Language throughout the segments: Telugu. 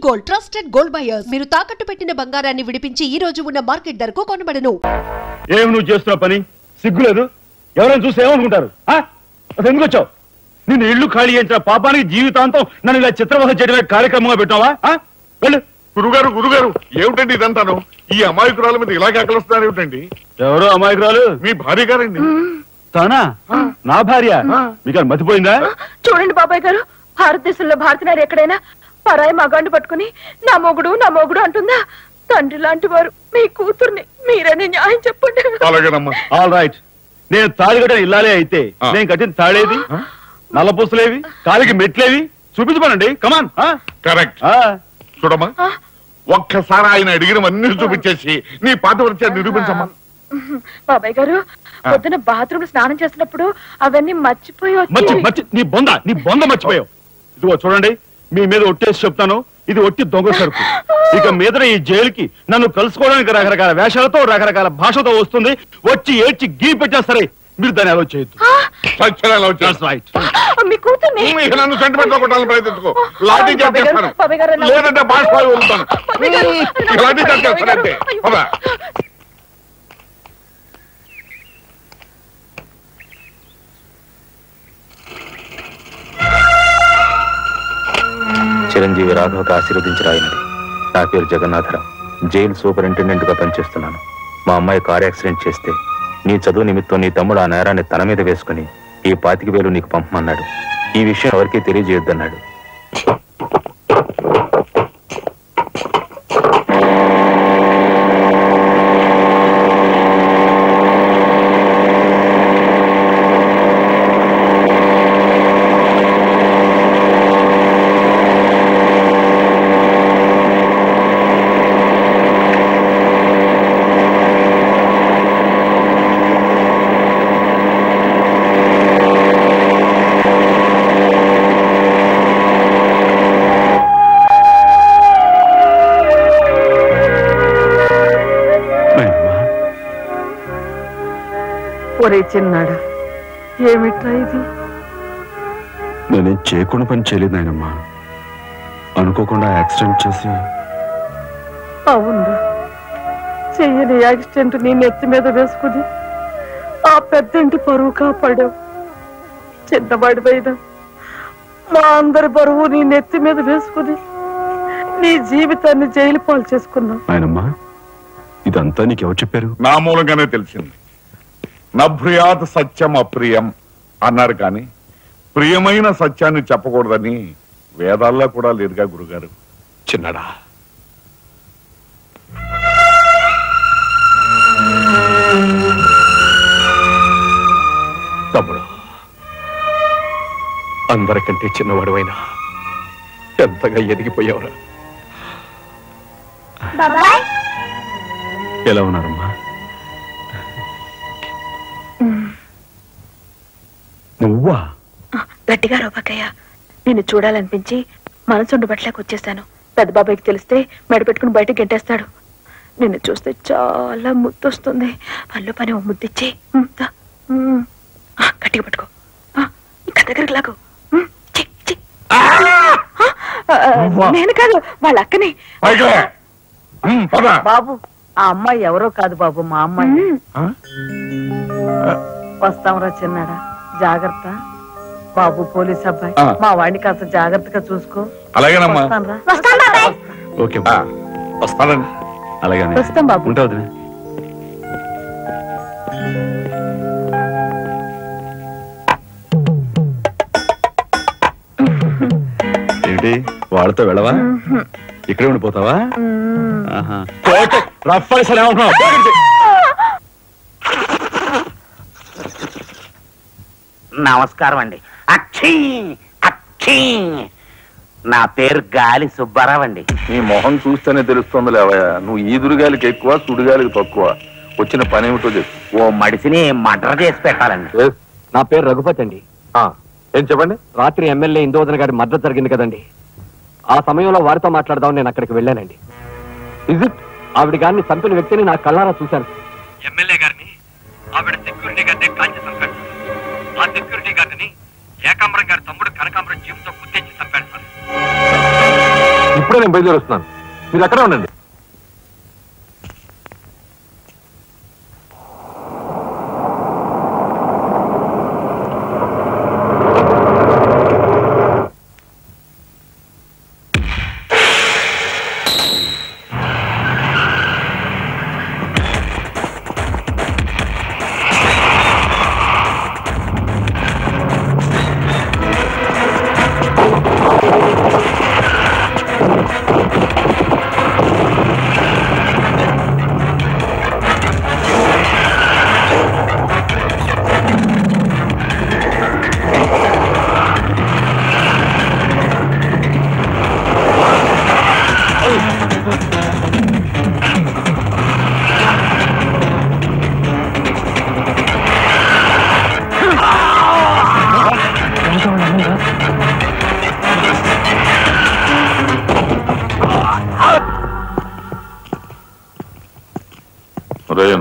Gold trusted gold buyers. మీరు తాకట్టు పెట్టిన బంగారాన్ని విడిపించి ఈ రోజు ఉన్న మార్కెట్ ధరకు కొనబడను. ఏం నువ్వు చేస్తున్న పని సిగ్గులేదు? ఎవరైనా చూస్తే ఏమనుకుంటారు? అసలు ఎందుకు వచ్చావు? నిన్ను ఇల్లు ఖాళీ చేయించిన పాపానికి జీవితాంతం నన్ను ఇలా చిత్రవధ చేయడమే కార్యక్రమంగా పెట్టావా? వెళ్ళు. గురుగారు గురుగారు ఏమిటండి ఇదంతాను? ఈ అమాయకురాల మీద ఇలాగే అక్కలుస్తున్నారు ఏమిటండి? ఎవరో అమాయకురాలు? మీ భార్య గారండి. తానా? నా భార్య? మీకు మతిపోయిందా? చూడండి బాబాయ్ గారు, భారతదేశంలో భారతీయులు ఎక్కడైనా పరాయి మగాండు పట్టుకుని నా మొగుడు అంటుందా? తండ్రి లాంటి వారు మీ కూతుర్ని మీరని న్యాయం చెప్పండి. అలాగేనమ్మా. All right. నేను తాళి కట్టిన ఇల్లాలే అయితే నేను కట్టిన తాళేది, నల్లపూసలేవి, కాలికి మెట్లేవి చూపించమనండి. కమాన్. కరెక్ట్. చూడమ్మా, ఒక్కసారి ఆయన అడిగినవన్నీ చూపించేసి నీ పాతివ్రత్యాన్ని నిరూపించమ్మా. బాబాయ్ గారు, పొద్దున బాత్రూమ్ స్నానం చేసినప్పుడు అవన్నీ మర్చిపోయి నీ బొంద మర్చిపోయావు. ఇదిగో చూడండి, మీ మీద ఒట్టేసి చెప్తాను, ఇది ఒట్టి దొంగ సరుకు. ఇక మీద ఈ జైలుకి నన్ను కలుసుకోవడానికి రకరకాల వేషాలతో రకరకాల భాషతో వస్తుంది. వచ్చి ఏడ్చి గీ పెట్టేస్తారే, మీరు దాన్ని అలో చేయొద్దు. మీ కూతుర్ని నన్ను సెంటిమెంట్ లో కొట్టాలని ప్రయత్నించుకో. లాఠీ చేస్తాను, లేదంటే బాష్పాలు వదులుతాను. లాఠీ చేస్తానంటే చిరంజీవి రాఘవకు ఆశీర్వదించరాయినది. నా పేరు జగన్నాథరావు. జైలు సూపరింటెండెంట్ గా పనిచేస్తున్నాను. మా అమ్మాయి కారు యాక్సిడెంట్ చేస్తే నీ చదువు నిమిత్తం నీ తమ్ముడు ఆ నేరాన్ని తన మీద వేసుకుని ఈ 25,000 నీకు పంపమన్నాడు. ఈ విషయం ఎవరికీ తెలియజేయొద్దన్నాడు. ఒరే చిన్నాడా, ఏమిట్రా ఇది? నేనేం చేయకుండా పని చేయలేదు నాయనమ్మా. అనుకోకుండా యాక్సిడెంట్ చేసి. అవును, చెయ్యని యాక్సిడెంట్ నీ నెత్తి మీద వేసుకుని ఆ పెద్దంటి పరువు కాపాడావు. చిన్నవాడి పైన మా అందరి బరువు నీ నెత్తి మీద వేసుకుని నీ జీవితాన్ని జైలు పాలు చేసుకున్నావు. నాయనమ్మా, ఇదంతా నీకెవరు చెప్పారు? నా మూలంగానే తెలిసింది. నభ్రియాత్ సత్యం అప్రియం అన్నారు, కానీ ప్రియమైన సత్యాన్ని చెప్పకూడదని వేదాల్లో కూడా లేదుగా గురుగారు. చిన్నడా, తమ్ముడు, అందరికంటే చిన్నవాడువైనా ఎంతగా ఎదిగిపోయావురా. ఎలా ఉన్నారమ్మా? నువ్వా? గట్టిగా రోబకయ్య, నిన్ను చూడాలనిపించి మనసుండు బట్టలేక వచ్చేసాను. పెద్ద బాబాయ్కి తెలిస్తే మెడ పెట్టుకుని బయటకు గెంటేస్తాడు. నిన్ను చూస్తే చాలా ముద్దొస్తుంది. పళ్ళు పని ముద్దిచ్చి గట్టిగా పట్టుకో. ఇంకా దగ్గరికి లాగు. నేను కాదు, వాళ్ళ అక్కని. బాబు, ఆ అమ్మాయి ఎవరో కాదు బాబు, మా అమ్మాయి. వస్తాంరా చిన్నాడా, జాగ్రత్త. బాబు పోలీస్ అబ్బాయి, మా వాడిని కాస్త జాగ్రత్తగా చూసుకో. అలాగేనమ్మా. ఓకే, వస్తానండి. అలాగే వస్తాం బాబు. ఉంటుంది. ఏంటి, వాళ్ళతో వెళ్ళవా? ఇక్కడే ఉండిపోతావా? రఫ్ అసలు ఏమంటున్నావు? నమస్కారం అండి. అక్షీ అక్షీ, నా పేరు గాలి సుబ్బారావు అండి. నీ మొహం చూస్తేనే తెలుస్తుంది లేవయ్యా, నువ్వు ఈదురుగాలికి ఎక్కువ సుడిగాలికి తక్కువ. వచ్చిన పని ఏమిటో చెప్పు. ఓ మడిసిని మర్డర్ చేసి పెట్టాలండి. నా పేరు రఘుపతి అండి. ఏం చెప్పండి? రాత్రి ఎమ్మెల్యే ఇందోదన గారి మర్డర్ జరిగింది కదండి, ఆ సమయంలో వారితో మాట్లాడదామని నేను అక్కడికి వెళ్ళానండి. ఆవిడ గారిని చంపిన వ్యక్తిని నా కళ్ళారా చూశాను. ఎమ్మెల్యే గారిని ఆవిడ సెక్యూరిటీ గారిని కాల్చి చంపాడు. ఆ సెక్యూరిటీ గారిని ఏకాంబరం గారి తమ్ముడు కనకాంబరం జీవంతో గుర్తించి చంపాడు సార్. ఇప్పుడు ఇప్పుడే నేను బయలుదేరి వస్తున్నాను, మీరు ఎక్కడే ఉండండి.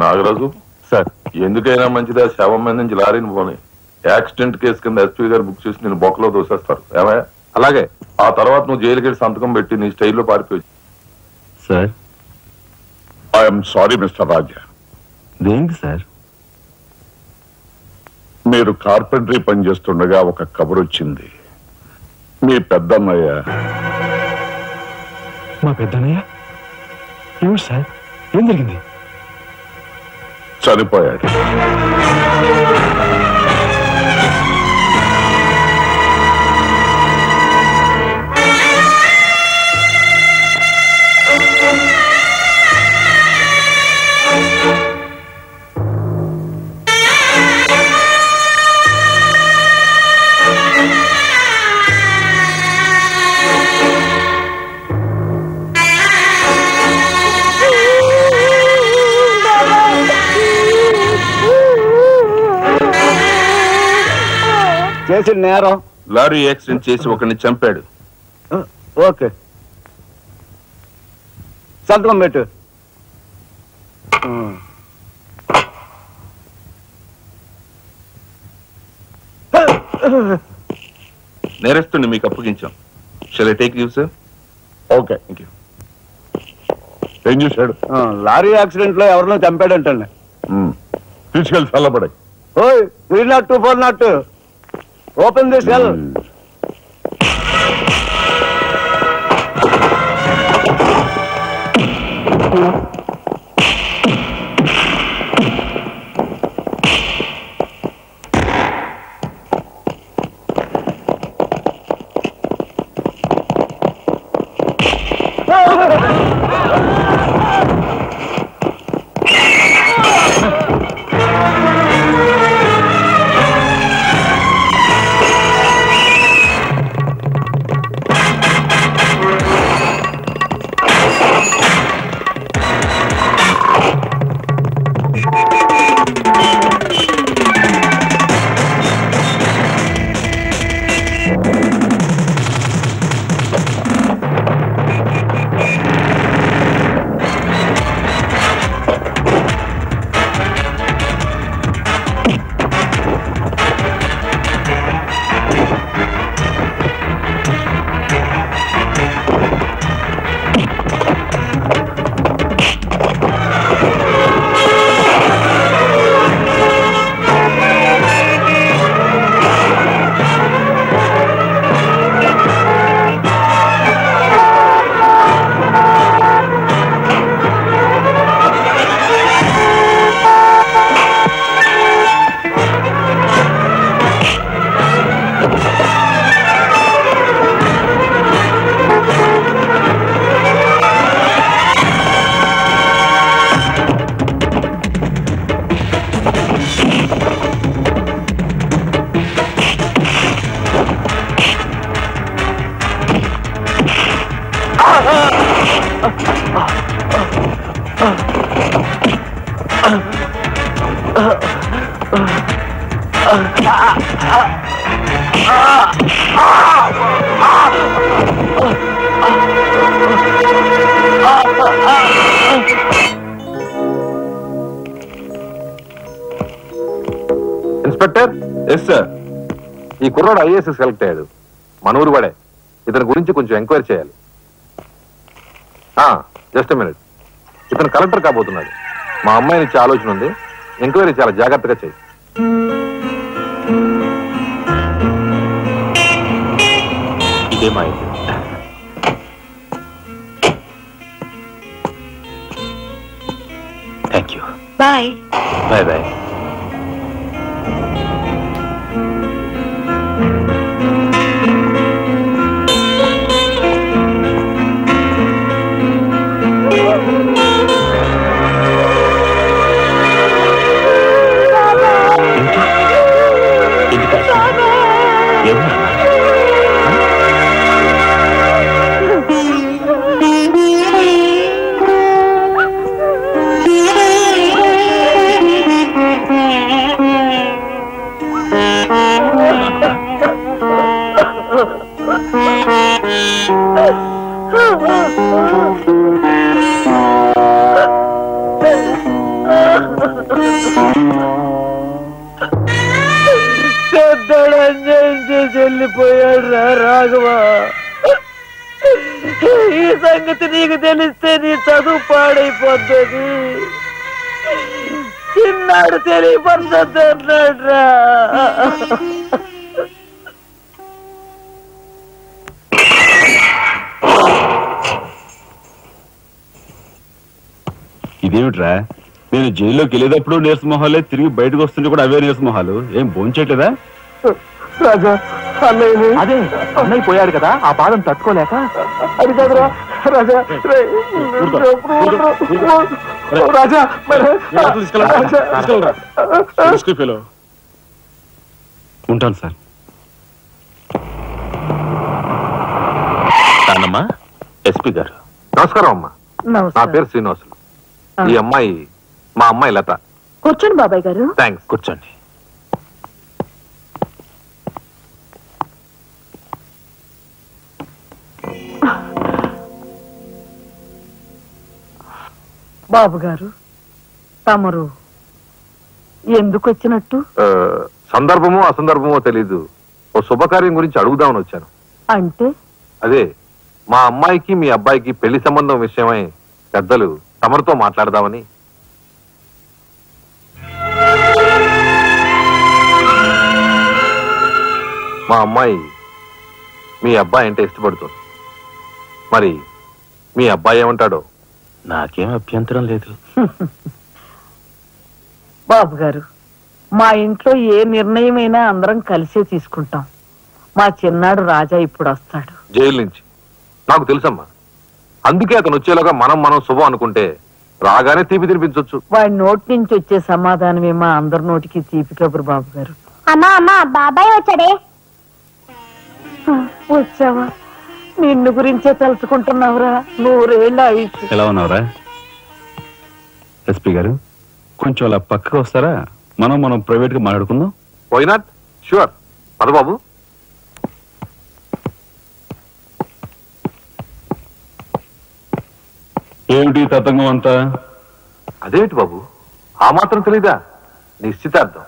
నాగరాజు సార్, ఎందుకైనా మంచిదా శవం మీద నుంచి లారీని పోనీ. యాక్సిడెంట్ కేసు కింద ఎస్పీ గారు బుక్ చేసి నేను బొక్కలో దోసేస్తారు. ఏమయ్యా? అలాగే. ఆ తర్వాత నువ్వు జైలుకి సంతకం పెట్టి నీ స్టైల్లో పారిపోయి. సార్, ఐఎమ్ సారీ మిస్టర్ రాజా. దేనికి సార్? మీరు కార్పెంటరీ పని చేస్తుండగా ఒక కబురు వచ్చింది. మీ పెద్దన్నయ్య. మా పెద్దన్నయ్య? ఏమిటి సార్, ఏం జరిగింది? చనిపోయాడు. చేసిన నేరం లారీ యాక్సిడెంట్ చేసి ఒకరిని చంపాడు. ఓకే, సంతకం పెట్టు. నేరస్తుని మీకు అప్పగించాం. Shall I take leave sir? Okay, thank you. ఏం చేశాడు? లారీ యాక్సిడెంట్ లో ఎవరినో చంపాడంటండి. తీసుకెళ్ళి చల్లబడాయి. ఓయ్, 302 402, open the cell. Inspector? Yes sir. ఈ కుర్రాడు ఐఏఎస్ సెలెక్ట్ అయ్యాడు, మన ఊరు వాడే. ఇతని గురించి కొంచెం ఎంక్వైరీ చేయాలి. Just minute. ఇతను కలెక్టర్ కాబోతున్నాడు. మా అమ్మాయిని ఇచ్చే ఆలోచన ఉంది. ఎంక్వైరీ చాలా జాగ్రత్తగా చేయి. ఇదే మా ఇంటి. Thank you. Bye. Bye bye. వెళ్ళిపోయాడు రా రాఘవ. ఈ సంగతి నీకు తెలిస్తే నీ చదువు పాడైపోతుంది. చిన్నాడు తెలియపరచొద్దు అన్నాడు రా. ఇదేమిట్రా, నేను జైల్లోకి వెళ్ళేటప్పుడు నీరసమొహాలే, తిరిగి బయటకు వస్తుంటే కూడా అవే నీరసమొహాలు. ఏం భోంచేయట్లేదా? రాజా అదే అన్నయ్య పోయాడు కదా, ఆ బాధను తట్టుకోలేక. అది కాదురా రాజా. రాజా ఉంటాను సార్. నానమ్మా, ఎస్పీ గారు. నమస్కారం అమ్మా. నా పేరు శ్రీనివాసులు. ఈ అమ్మాయి మా అమ్మాయి లత. కూర్చోండి బాబాయ్ గారు. థ్యాంక్స్. కూర్చోండి. బాబు గారు, తమరు ఎందుకు వచ్చినట్టు? సందర్భమో అసందర్భమో తెలీదు. ఓ శుభకార్యం గురించి అడుగుదామని వచ్చాను. అంటే? అదే, మా అమ్మాయికి మీ అబ్బాయికి పెళ్లి సంబంధం విషయమై పెద్దలు తమరితో మాట్లాడదామని. మా అమ్మాయి మీ అబ్బాయి అంటే ఇష్టపడుతుంది. మరి మీ అబ్బాయి ఏమంటాడో? నాకేం అభ్యంతరం లేదు. బాబు గారు, మా ఇంట్లో ఏ నిర్ణయమైనా అందరం కలిసే తీసుకుంటాం. మా చిన్నాడు రాజా ఇప్పుడు వస్తాడు జైలు నుంచి. నాకు తెలుసమ్మా. అందుకే అతను వచ్చేలాగా మనం శుభం అనుకుంటే రాగానే తీపి తినిపించవచ్చు. వాడి నోటి నుంచి వచ్చే సమాధానమే మా అందరి నోటికి తీపి కబురు. బాబు గారు. అమ్మా అమ్మా, బాబాయ్ వచ్చాడే. వచ్చావా? నిన్ను గురించే తెలుసుకుంటున్నావురా. 100 ఏళ్ళ ఆయుష్. ఎలా ఉన్నావురా ఎస్పీ గారు? కొంచెం అలా పక్కకు వస్తారా? మనం ప్రైవేట్ గా మాట్లాడుకుందాం. Why not? షూర్. పద బాబు. ఏమిటి తతంగం అంతా? అదేమిటి బాబు, ఆ మాత్రం తెలీదా? నిశ్చితార్థం.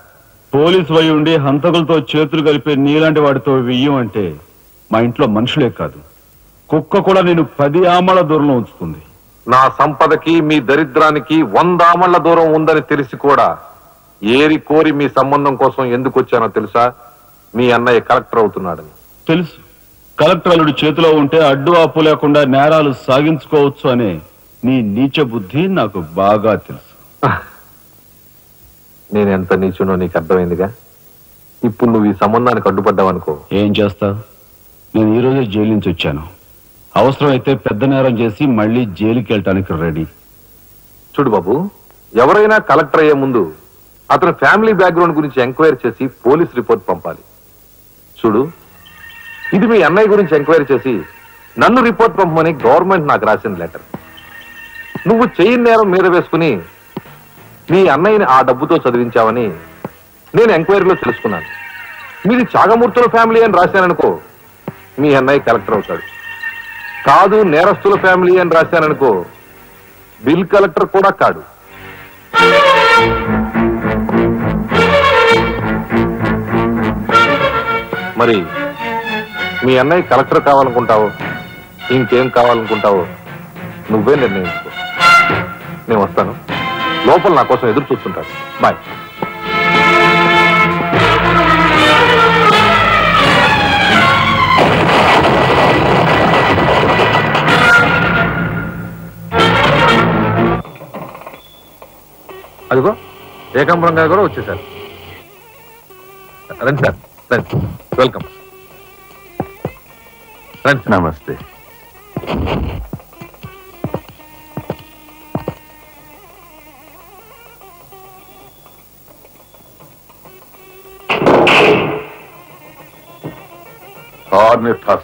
పోలీసు వై ఉండి హంతకులతో చేతులు కలిపే నీలాంటి వాడితో వెయ్యం అంటే మా ఇంట్లో మనుషులే కాదు, కుక్క కూడా నేను 10 ఆమళ్ల దూరంలో ఉంచుతుంది. నా సంపదకి మీ దరిద్రానికి 100 ఆమళ్ల దూరం ఉందని తెలిసి కూడా ఏరి కోరి మీ సంబంధం కోసం ఎందుకు వచ్చానో తెలుసా? మీ అన్నయ్య కలెక్టర్ అవుతున్నాడని. తెలుసు. కలెక్టర్ అల్లుడి చేతిలో ఉంటే అడ్డు ఆపు లేకుండా నేరాలు సాగించుకోవచ్చు అనే నీ నీచ బుద్ధి నాకు బాగా తెలుసు. నేను ఎంత నీచునో నీకు అర్థమైందిగా. ఇప్పుడు నువ్వు ఈ సంబంధానికి అడ్డుపడ్డావనుకో, ఏం చేస్తావు? నేను ఈ రోజే జైలు నుంచి వచ్చాను. అవసరం అయితే పెద్ద నేరం చేసి మళ్ళీ జైలుకి వెళ్ళటానికి రెడీ. చూడు బాబు, ఎవరైనా కలెక్టర్ అయ్యే ముందు అతని ఫ్యామిలీ బ్యాక్గ్రౌండ్ గురించి ఎంక్వైరీ చేసి పోలీస్ రిపోర్ట్ పంపాలి. చూడు, ఇది మీ అన్నయ్య గురించి ఎంక్వైరీ చేసి నన్ను రిపోర్ట్ పంపమని గవర్నమెంట్ నాకు రాసిన లెటర్. నువ్వు చెయ్యి నేరం మీద వేసుకుని నీ అన్నయ్యని ఆ డబ్బుతో చదివించావని నేను ఎంక్వైరీలో తెలుసుకున్నాను. మీది చాగమూర్తుల ఫ్యామిలీ అని రాశాననుకో, మీ అన్నయ్య కలెక్టర్ అవుతాడు. కాదు, నేరస్తుల ఫ్యామిలీ అని రాశాననుకో, బిల్ కలెక్టర్ కూడా కాడు. మరి మీ అన్నయ్య కలెక్టర్ కావాలనుకుంటావో ఇంకేం కావాలనుకుంటావో నువ్వే నిర్ణయించుకో. నేను వస్తాను, లోపల నా కోసం ఎదురు చూస్తుంటాను. బాయ్. అదిగో ఏకాంబరం గారు కూడా వచ్చేసారు. రండి సార్, రండి. వెల్కమ్. రండి. నమస్తే.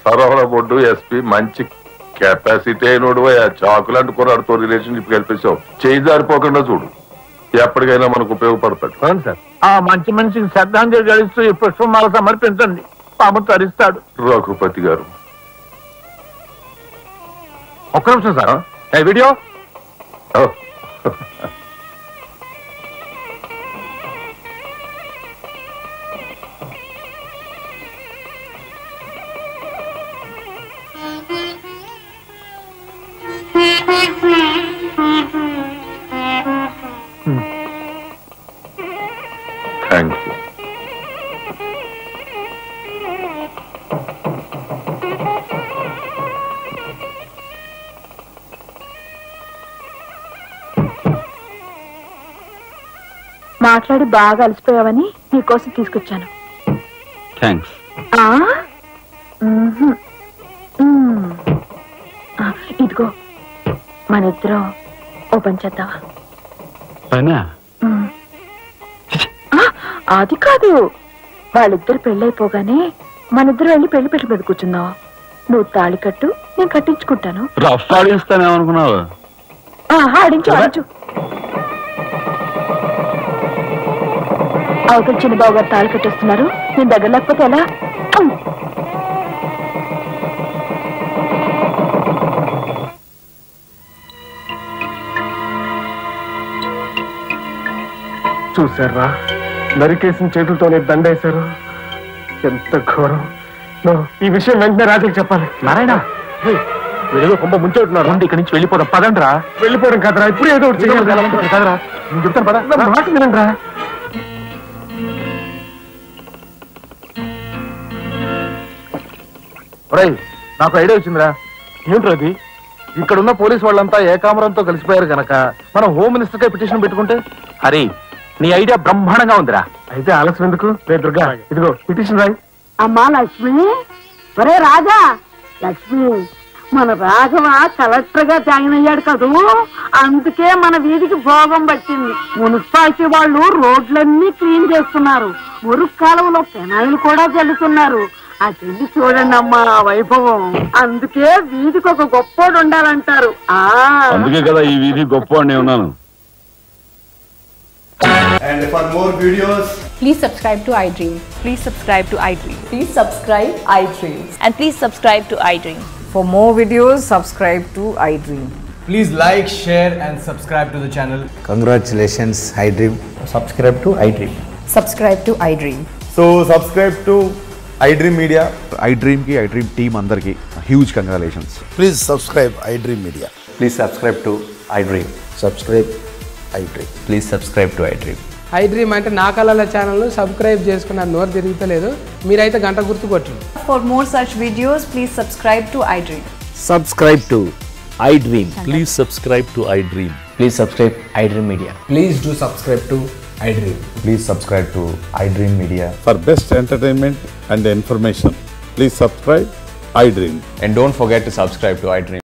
సరవర బొడ్డు ఎస్పీ మంచి కెపాసిటీ అయినోడు. చాకులాంటి కుర్రాడితో రిలేషన్షిప్ కల్పించావు. చేయి జారిపోకుండా చూడు, ఎప్పటికైనా మనకు ఉపయోగపడతాడు. అవును సార్. ఆ మంచి మనిషికి శ్రద్ధాంజలి గడిస్తూ ఈ పుష్పమాల సమర్పించండి, పాము తరిస్తాడు. రఘుపతి గారు ఒక్క నిమిషం సార్. Video thank you. మాట్లాడి బాగా అలసిపోయావని నీకోసం తీసుకొచ్చాను. థ్యాంక్స్. ఇదిగో మన ఇద్దరం ఓ పని చేద్దావా? అది కాదు, వాళ్ళిద్దరు పెళ్ళైపోగానే మనిద్దరు వెళ్ళి పెళ్లి పెళ్లి మీద కూర్చుందాం. నువ్వు తాళి కట్టు, నేను కట్టించుకుంటాను. రఫ్ ఆడిస్తానేమనుకున్నావు? ఆడించు ఆడించు. అవతల చిన్న బాబు గారు తాళి కట్టేస్తున్నారు, నేను దగ్గర లేకపోతే ఎలా? చూసారా, నరికేసిన చేతులతోనే దండేశారు. ఎంత ఘోరం. ఈ విషయం వెంటనే రాజుకి చెప్పాలి. నారాయణ, వీళ్ళు కొంప ముంచెట్టున్నారు. ఇక్కడి నుంచి వెళ్ళిపోదాం. పదండ్రా. వెళ్ళిపోవడం కాదరా, ఇప్పుడు ఏదో ఒకటి చేయాలి కదరా. నేను చెప్తాను పద, మాట వినండి రా. నాకు ఐడియా వచ్చిందిరా. ఏంట్రా అది? ఇక్కడున్న పోలీసు వాళ్ళంతా ఏకామరంతో కలిసిపోయారు కనుక మనం హోమ్ మినిస్టర్ కే పిటిషన్ పెట్టుకుంటే. హరి, నీ ఐడియా బ్రహ్మాండంగా ఉందిరా. అయితే ఆలస్యం ఎందుకు? రే దుర్గా, ఇదిగో పిటిషన్ రాయి. అమ్మా లక్ష్మి, ఒరే రాజా, లక్ష్మి, మన రాఘవ కలెక్టర్ గా జాయిన్ అయ్యాడు కదూ, అందుకే మన వీధికి భోగం పట్టింది. మున్సిపాలిటీ వాళ్ళు రోడ్లన్నీ క్లీన్ చేస్తున్నారు, మురుగు కాలువలో పెనాయిలు కూడా చల్లుతున్నారు. అటెండి చూడండి అమ్మా వైభవం. అందుకే వీధికి ఒక గొప్పోడు ఉండాలంటారు. అందుకే కదా ఈ వీధి గొప్పవాడిని ఉన్నాను. And for more videos, please subscribe to iDream. Please subscribe to iDream. Please subscribe iDream. And please subscribe to iDream. For more videos, subscribe to iDream. please like, share and subscribe to the channel. Congratulations, iDream. Subscribe to iDream. Subscribe to iDream. So subscribe to iDream Media. iDream ki iDream team andarki huge congratulations. Please subscribe iDream Media. Please subscribe to iDream. Subscribe iDream. Please subscribe to iDream. iDream అంటే నా కళల ఛానల్ సబ్స్క్రైబ్ చేసుకున్న నోరు తిరుగుతలేదు, మీరైతే గంట గుర్తు కొట్టండి. For more such videos, please subscribe to iDream. Subscribe to iDream. Please subscribe to iDream. Please subscribe iDream Media. Please do subscribe to iDream. Please subscribe to iDream Media. For best entertainment and information, please subscribe iDream. And don't forget to subscribe to iDream.